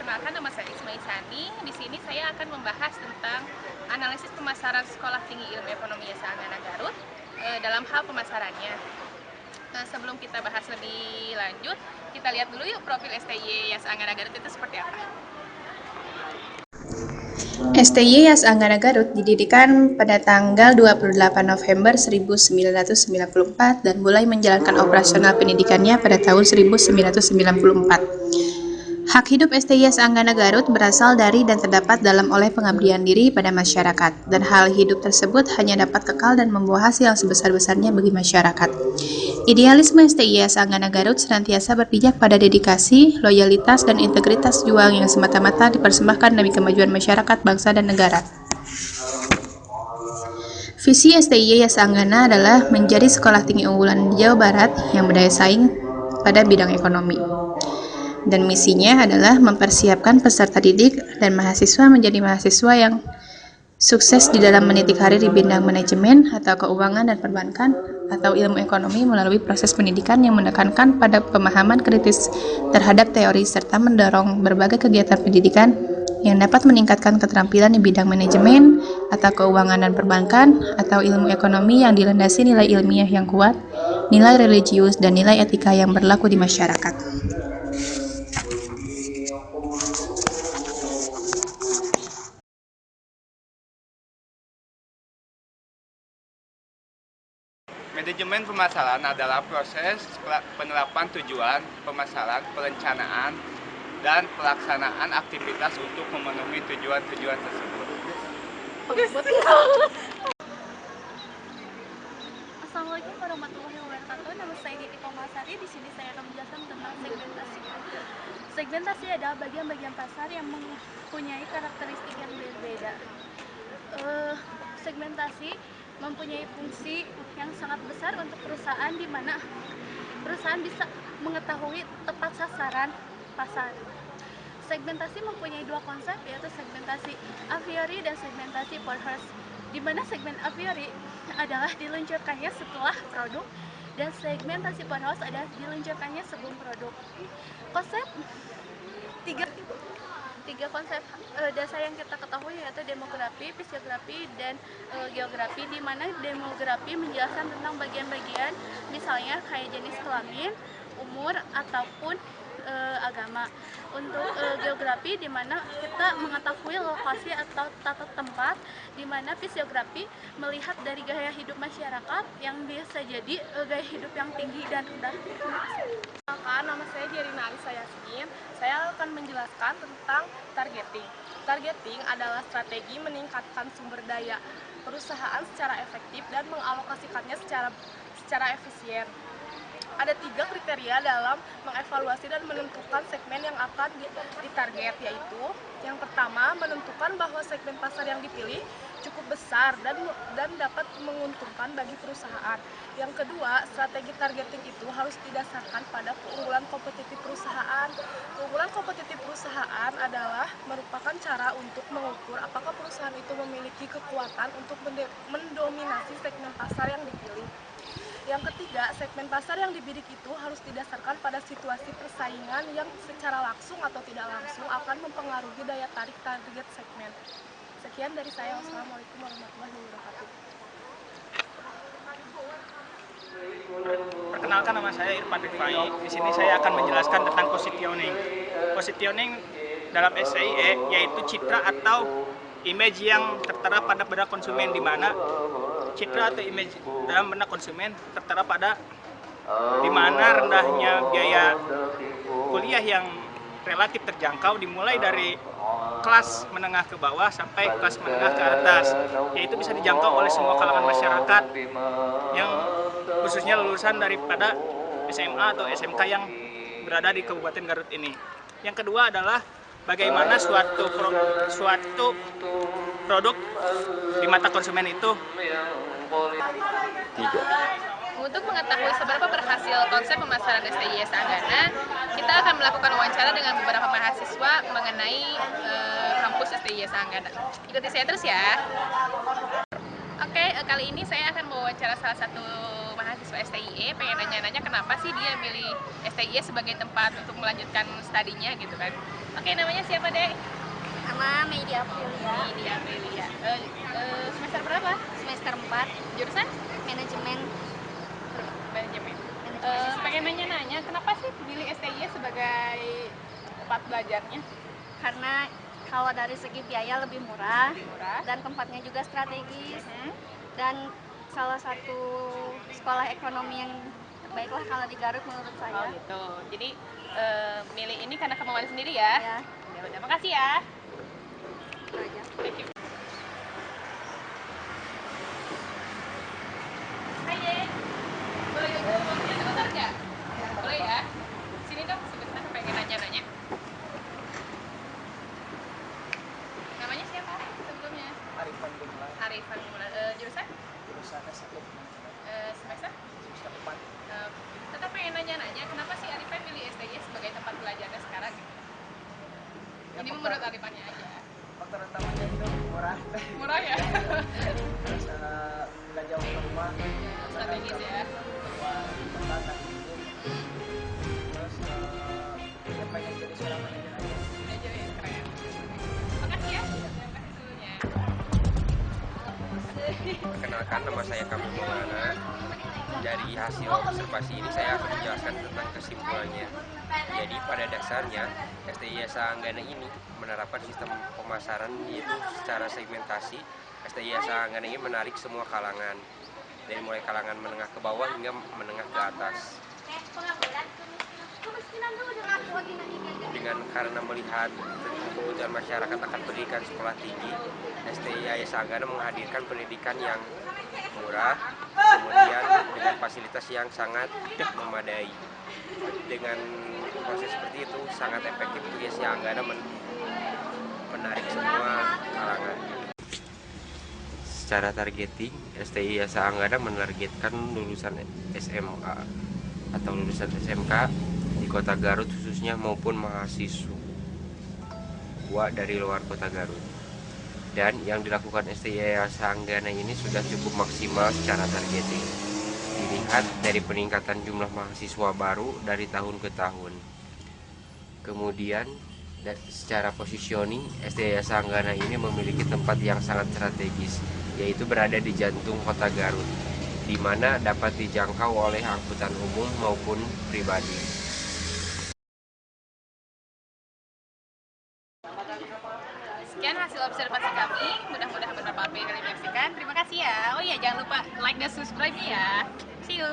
Perkenalkan, nama saya Isma Isani. Di sini saya akan membahas tentang analisis pemasaran Sekolah Tinggi Ilmu Ekonomi Yasa Anggana Garut dalam hal pemasarannya. Nah, sebelum kita bahas lebih lanjut, kita lihat dulu yuk profil STY Yasa Anggana Garut itu seperti apa. STY Yasa Anggana Garut didirikan pada tanggal 28 November 1994 dan mulai menjalankan operasional pendidikannya pada tahun 1994. Hak hidup STY Yasa Anggana Garut berasal dari dan terdapat dalam oleh pengabdian diri pada masyarakat, dan hal hidup tersebut hanya dapat kekal dan membawa hasil yang sebesar-besarnya bagi masyarakat. Idealisme STY Yasa Anggana Garut senantiasa berpijak pada dedikasi, loyalitas, dan integritas juang yang semata-mata dipersembahkan demi kemajuan masyarakat, bangsa, dan negara. Visi STY Yasa Anggana adalah menjadi sekolah tinggi unggulan di Jawa Barat yang berdaya saing pada bidang ekonomi. Dan misinya adalah mempersiapkan peserta didik dan mahasiswa menjadi mahasiswa yang sukses di dalam meniti karir di bidang manajemen atau keuangan dan perbankan atau ilmu ekonomi melalui proses pendidikan yang menekankan pada pemahaman kritis terhadap teori serta mendorong berbagai kegiatan pendidikan yang dapat meningkatkan keterampilan di bidang manajemen atau keuangan dan perbankan atau ilmu ekonomi yang dilandasi nilai ilmiah yang kuat, nilai religius, dan nilai etika yang berlaku di masyarakat. Manajemen pemasaran adalah proses penerapan tujuan, pemasaran, perencanaan, dan pelaksanaan aktivitas untuk memenuhi tujuan-tujuan tersebut. Assalamualaikum warahmatullahi wabarakatuh. Nama saya Diti Komasari. Di sini saya akan menjelaskan tentang segmentasi. Segmentasi adalah bagian-bagian pasar yang mempunyai karakteristik yang berbeda. Segmentasi mempunyai fungsi yang sangat besar untuk perusahaan, di mana perusahaan bisa mengetahui tepat sasaran pasar. Segmentasi mempunyai dua konsep, yaitu segmentasi a priori dan segmentasi post-harvest, di mana segmen a priori adalah diluncurkannya setelah produk dan segmentasi post-harvest adalah diluncurkannya sebelum produk. Tiga konsep dasar yang kita ketahui yaitu demografi, fisiografi, dan geografi, di mana demografi menjelaskan tentang bagian-bagian misalnya kayak jenis kelamin, umur, ataupun agama. Untuk geografi, di mana kita mengetahui lokasi atau tata tempat, di mana fisiografi melihat dari gaya hidup masyarakat yang biasa jadi gaya hidup yang tinggi dan rendah. Nama saya Jerina Alisa Yasmin. Saya akan menjelaskan tentang targeting. Targeting adalah strategi meningkatkan sumber daya perusahaan secara efektif dan mengalokasikannya secara efisien. Ada 3 kriteria dalam mengevaluasi dan menentukan segmen yang akan ditarget, yaitu yang pertama, menentukan bahwa segmen pasar yang dipilih cukup besar dan dapat menguntungkan bagi perusahaan. Yang kedua, strategi targeting itu harus didasarkan pada keunggulan kompetitif perusahaan. Keunggulan kompetitif perusahaan adalah merupakan cara untuk mengukur apakah perusahaan itu memiliki kekuatan untuk mendominasi segmen pasar yang dipilih. Yang ketiga, segmen pasar yang dibidik itu harus didasarkan pada situasi persaingan yang secara langsung atau tidak langsung akan mempengaruhi daya tarik target segmen. Sekian dari saya. Wassalamualaikum warahmatullahi wabarakatuh. Perkenalkan, nama saya Irfan Rifai. Di sini saya akan menjelaskan tentang positioning. Positioning dalam STY yaitu citra atau image yang tertera pada benak konsumen, di mana citra atau image dalam benak konsumen tertera pada di mana rendahnya biaya kuliah yang relatif terjangkau dimulai dari kelas menengah ke bawah sampai kelas menengah ke atas, yaitu bisa dijangkau oleh semua kalangan masyarakat yang khususnya lulusan daripada SMA atau SMK yang berada di Kabupaten Garut ini. Yang kedua adalah bagaimana suatu produk di mata konsumen itu. Untuk mengetahui seberapa berhasil konsep pemasaran STY Yasa Anggana, kita akan melakukan wawancara dengan beberapa mahasiswa mengenai kampus STY Yasa Anggana. Ikuti saya terus ya. Oke, kali ini saya akan mewawancara salah satu mahasiswa mahasiswa STIE, pengen nanya-nanya kenapa sih dia milih STIE sebagai tempat untuk melanjutkan studinya gitu kan. Oke, namanya siapa, Dek? Nama Media Aprilia, Media Aprilia. Semester berapa? semester 4, Jurusan? manajemen. Manajemen. Pengen nanya-nanya kenapa sih pilih STIE sebagai tempat belajarnya? Karena kalau dari segi biaya lebih murah, Murah. dan tempatnya juga strategis, Hmm. dan salah satu sekolah ekonomi yang terbaik lah kalau di Garut menurut Oh saya. gitu. Jadi milih ini karena kemauan sendiri ya? Ya, Ya udah, makasih ya. itu aja. Thank you. Hai Dek, boleh ngomong sebentar nggak? Boleh ya? Sini dong sebentar, pengen nanya-nanya. Namanya siapa sebelumnya? Arifan Gumelar, Arifan Gumelar. Jurusan? jurusan S1 Semester? semester 4. Tetap pengen nanya-nanya, kenapa sih Arifan pilih STI sebagai tempat belajarnya sekarang? Ini menurut Arifannya aja. Faktor utamanya itu murah, Murah ya? terus nggak jauh ke rumah, Strategis ya? keluar kota kan gitu. Terus ya pengen jadi seorang manajer aja. Manajer ya, keren. Makasih ya. Terima kasih dulunya. Perkenalkan, nama saya Kamil Maulana. Dari hasil observasi ini saya akan menjelaskan tentang kesimpulannya. Jadi pada dasarnya STI Anggana ini menerapkan sistem pemasaran yaitu secara segmentasi. STI Anggana ini menarik semua kalangan, dari mulai kalangan menengah ke bawah hingga menengah ke atas. Dengan karena melihat kebutuhan masyarakat akan pendidikan sekolah tinggi, STI Anggana menghadirkan pendidikan yang murah, kemudian dengan fasilitas yang sangat memadai. Dengan proses seperti itu sangat efektif untuk STI Anggana menarik semua kalangan. Secara targeting, STI Anggana menargetkan lulusan SMA atau lulusan SMK di Kota Garut khususnya maupun mahasiswa dari luar Kota Garut. Dan yang dilakukan STI Anggana ini sudah cukup maksimal secara targeting. Dilihat dari peningkatan jumlah mahasiswa baru dari tahun ke tahun. Kemudian secara positioning, STI Anggana ini memiliki tempat yang sangat strategis, yaitu berada di jantung Kota Garut, di mana dapat dijangkau oleh angkutan umum maupun pribadi. Sekian hasil observasi kami, mudah-mudahan bermanfaat bagi kalian menyaksikan. Terima kasih ya. Oh iya, jangan lupa like dan subscribe ya. See you.